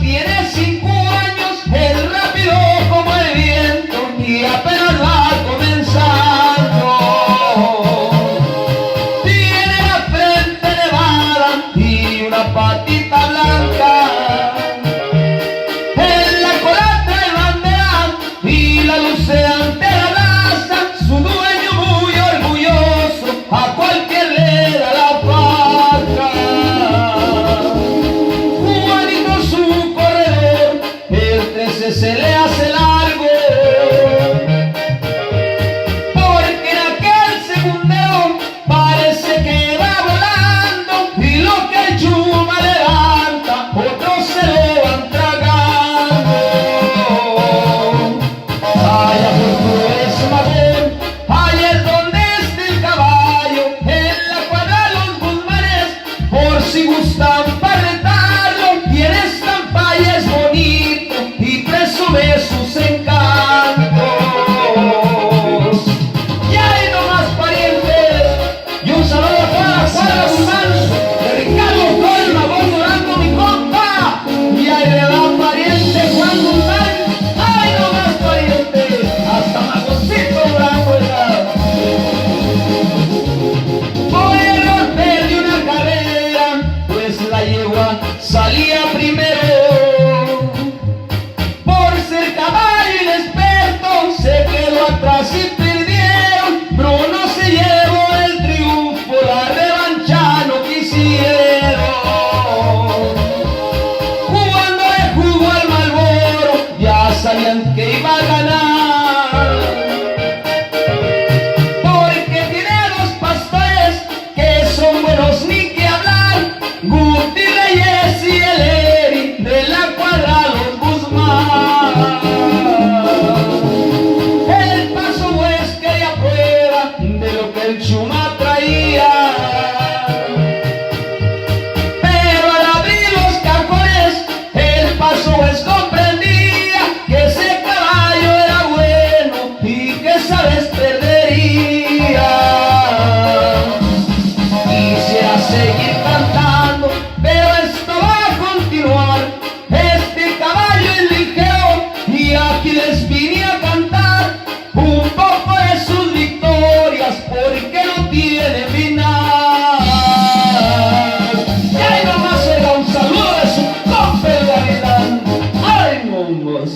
tiene 5 años, es rápido como el viento y apenas va comenzando. Tiene la frente elevada y una patita blanca. En la cola trae bandera y la luceante la raza. Su dueño muy orgulloso a cualquier le da la paca. Juanito su corredor, el 13 se le hace largo, porque en aquel segundero parece que va volando, y lo que el Chuma levanta, otros se lo van tragando. Allá por todo ese magón, allá es donde está el caballo, en la cuadra los Guzmanes, por si gustan para rentarlo, tiene estampa y es bonito y presume sus encantos. Y hay nomás parientes, y un saludo a toda la cuadra Guzmán, de Ricardo Colma, voy llorando mi compa. Y ahí le va pariente Juan Guzmán, hay nomás pariente, hasta Magoncito Blanco ya. Voy a romper de una carrera, pues la yegua salía primero. Por ser caballo inexperto se quedó atrás y perdieron. Bruno se llevó el triunfo, la revancha no quisieron. Cuando le jugó al Marlboro ya sabían que iba a ganar, porque tiene 2 pastores que son buenos ni que hablar, Guti Reyes y el Eri de la cuadra los Guzmán. El Paso Huesca y a prueba de lo que el Chuma traía, pero al abrir los cajones el Paso Huesca comprendía que ese caballo era bueno y que sabes perdería. Quisiera seguir cantando, pero esto va a continuar. Este caballo es ligero y aquí les vine a cantar un poco de sus victorias, porque no tiene final. Y ahí nomás era un saludo de su compa el Gavilán. ¡Ay, mongos!